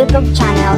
YouTube channel.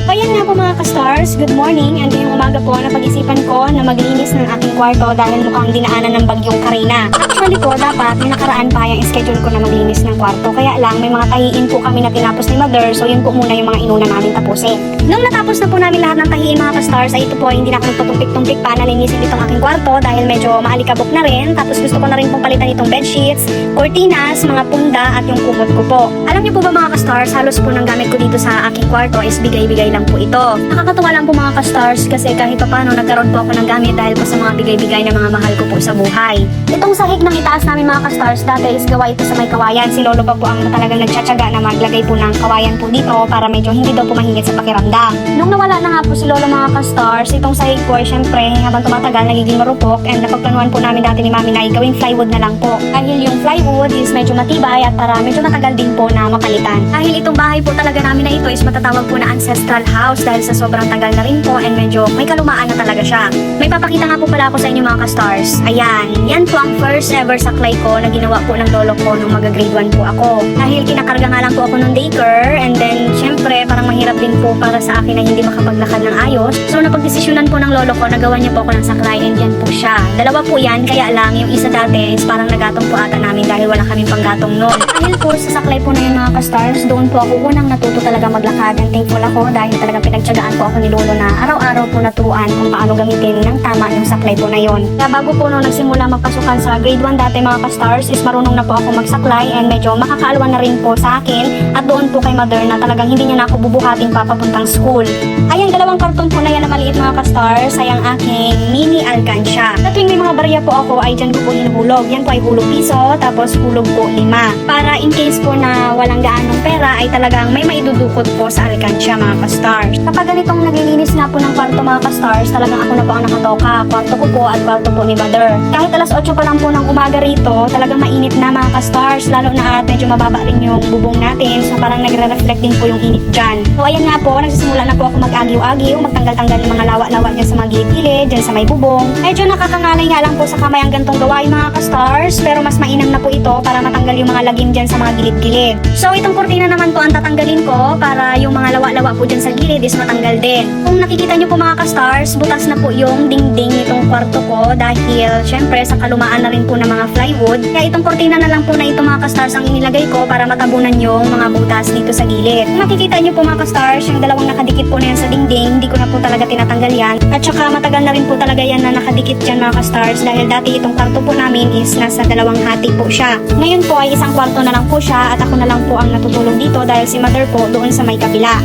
So ayan nga po mga ka-stars, good morning. And ngayong umaga po, napag-isipan ko na maglinis ng aking kwarto dahil mukhang dinaanan ng bagyong Karina. Actually po, dapat may nakaraan pa yung schedule ko na maglinis ng kwarto. Kaya lang, may mga tahiin po kami na tinapos ni Mother, so yun po muna yung mga inuna namin tapusin. Nung natapos na po namin lahat ng tahiin mga ka-stars, ay ito po, hindi na ako nagtutumpik-tumpik pa na linisin itong aking kwarto dahil medyo maalikabok na rin. Tapos gusto ko na rin pong palitan itong bedsheets, cortinas, mga punda at yung kumot ko po. Alam niyo po ba mga ka-stars, halos po ng gamit ko dito sa aking kwarto is bigay-bigay lang po ito. Nakakatuwa lang po mga ka-stars kasi kahit papano nagkaroon po ako ng gamit dahil po sa mga bigay-bigay na mga mahal ko po sa buhay. Itong sahig ng itaas namin mga ka-stars, dati is gawa ito sa may kawayan. Si Lolo pa po ang talagang nagtsatsaga na maglagay po ng kawayan po dito para medyo hindi daw po mahingit sa pakiramdam. Nung nawala na nga po si Lolo mga ka-stars, itong sahig po ay syempre habang tumatagal nagiging marupok and napagplanuhan po namin dati ni Mami na gawing plywood na lang po. Dahil yung plywood is medyo matibay at para medyo matagal din po na mapalitan. Dahil itong bahay po talaga namin na ito is matatawag po na ancestral house dahil sa sobrang tagal na rin po and medyo may kalumaan na talaga siya. May papakita nga po pala ako sa inyo mga ka-stars. Ayan, yan po ang first ever saklay ko na ginawa po ng lolo ko nung mag-grade 1 po ako. Dahil kinakarga nga lang po ako ng daycare and then syempre parang mahirap din po para sa akin na hindi makapaglakad ng ayos. So napagdesisyonan po ng lolo ko na gawan niya po ako ng saklay and yan po siya. Dalawa po yan, kaya lang yung isa dati is parang nagatong po ata namin dahil wala kaming panggatong noon. Dahil po sa saklay po na yun mga ka-stars, doon po ako unang natuto talaga maglakad and thankful ako dahil talagang pinagtyagaan po ako ni lolo na araw-araw po naturuan kung paano gamitin ng tama yung saklay po na yun. Kaya bago po nung nagsimula magpasukan sa grade 1 dati mga ka-stars is marunong na po ako magsaklay and medyo makakaalwan na rin po sa akin at doon po kay Mother na talagang hindi niya na ako bubuhatin pa papuntang school. Ay ang dalawang karton po na yan na maliit mga ka-stars ay ang aking mini alkansya. Sa tuwing may mga barya po ako ay dyan ko po hinuhulog. Yan po ay hulog piso tapos hulog po 5. Para in case po na walang gaanong pera ay talagang may maidudukot po sa alkansya mga ka-stars. Kapag ganitong naglilinis nga po ng kwarto mga ka-stars, talagang ako na po ang nakatoka. Kwarto ko po at kwarto po ni Mother. Kahit alas 8 pa lang po ng umaga rito, talagang mainit na mga ka-stars, lalo na at medyo mababa rin yung bubong natin. So parang nagre-reflect din po yung init dyan. So ayan nga po, nagsisimula na po ako mag-agiw-agiw, magtanggal-tanggal ng mga lawa-lawa dyan sa mga gilid-gilid, dyan sa may bubong. Medyo nakakangalay nga lang po sa kamay ang gantong gawain mga ka-stars, pero mas mainam na po ito para matanggal yung mga lagim dyan sa mga gilid-gilid. So itong kurtina naman po ang tatanggalin ko para yung mga lawa-lawa po dyan sa gilid is matanggal din. Kung nakikita nyo po mga ka-stars, butas na po yung dingding nitong kwarto ko dahil syempre sa kalumaan na rin po ng mga plywood. Kaya itong kurtina na lang po na ito mga ka-stars ang inilagay ko para matabunan yung mga butas dito sa gilid. Kung makikita nyo po mga ka-stars, yung dalawang nakadikit po na yan sa dingding, hindi ko na po talaga tinatanggal yan. At saka matagal na rin po talaga yan na nakadikit dyan mga ka-stars dahil dati itong kwarto po namin is nasa 2 hati po siya. Ngayon po ay 1 kwarto na lang po siya at ako na lang po ang natutulog dito dahil si Mother po doon sa may kabila.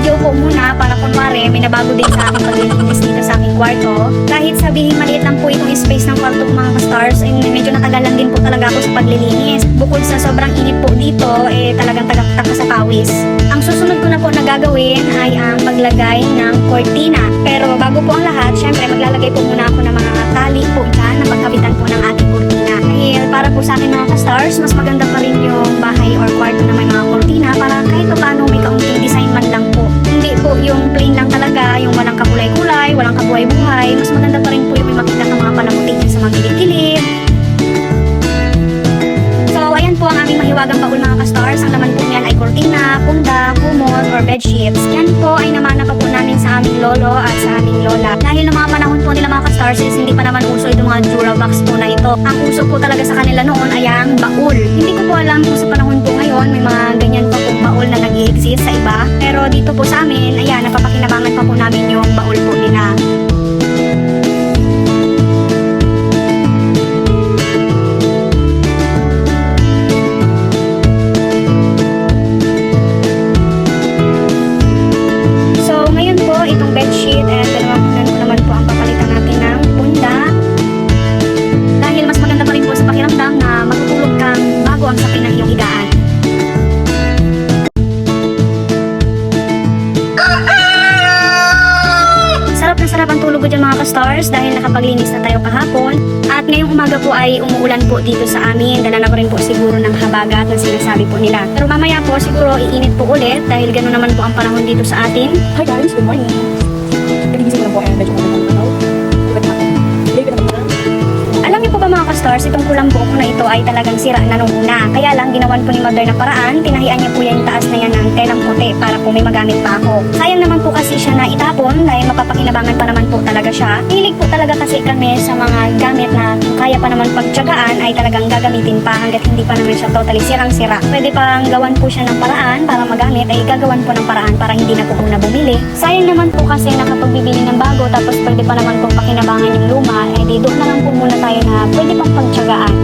video po muna para kunwari may nabago din sa aking paglilinis dito sa aking kwarto. Kahit sabihin maliit lang po itong space ng kwarto ko mga ka-stars, medyo natagalan din po talaga ako sa paglilinis. Bukod sa sobrang init po dito, talagang tagaktak sa pawis. Ang susunod ko na po na gagawin ay ang paglagay ng cortina. Pero bago po ang lahat, syempre maglalagay po muna ako ng mga tali po dyan na pagkabitan po ng ating cortina. Dahil para po sa akin mga ka-stars, mas maganda pa rin yung bahay or kwarto na may mga cortina para kahit pa paano may kaunting design man lang po. Hindi po yung plain lang talaga, yung walang kakulay-kulay, walang kabuhay-buhay. Mas maganda pa rin po yung may makita ng mga palamuti dyan sa mga gilid-gilid. So, ayan po ang aming mahiwagang baul mga ka-stars. Ang laman po niyan ay cortina, punda, kumot, or bedsheets. Yan po ay namana pa po namin sa aming lolo at sa aming lola. Dahil noong mga panahon po nila mga ka-stars is hindi pa naman uso itong mga Durabox po na ito. Ang uso po talaga sa kanila noon ay ang baul. Hindi ko po alam kung sa panahon po ngayon may mga ganyan pa pong baul na nag-i-exist sa iba. Pero dito po sa amin, ayan, napapakinabangan pa po namin yung baul po nila. Itong bedsheet at dalawang ko naman po ang papalitan natin ng punda dahil mas maganda pa rin po sa pakiramdam na matutulog kang bago ang sakit ng iyong higaan. Sarap na sarap ang tulog ko dyan mga ka-stars dahil nakapaglinis na tayo kahapon at ngayong umaga po ay umuulan po dito sa amin. Dala na ko rin po siguro ng habagat na sinasabi po nila. Pero mamaya po siguro iinit po ulit dahil gano'n naman po ang panahon dito sa atin. Hi guys, good morning. Nagigising ko lang po and medyo kumalaw. Alam niyo po ba mga ka-stars, itong kulang buhok ko na ito ay talagang sira na nung una. Kaya lang, ginawan po ni mother na paraan, tinahian niya po yung taas na yan ng telang puti para po may magamit pa ako. Sayang naman po kasi siya na itapon dahil mapapakinabangan pa naman po talaga siya. Hilig po talaga kasi kami sa mga gamit na kaya pa naman pagtyagaan ay talagang gagamitin pa hanggat hindi pa naman siya totally sirang-sira. Pwede pang gawan po siya ng paraan para magamit ay gagawan po ng paraan para hindi na po muna bumili. Sayang naman po kasi nakapagbibili ng bago tapos pwede pa naman pong pakinabangan yung luma, di doon na lang po muna tayo na pwede pang pagtyagaan.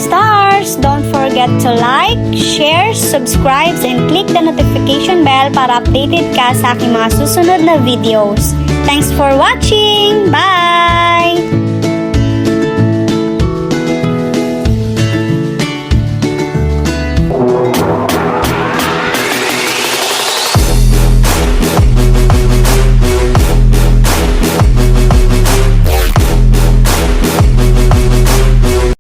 Stars, don't forget to like, share, subscribe, and click the notification bell para updated ka sa aking mga susunod na videos. Thanks for watching! Bye!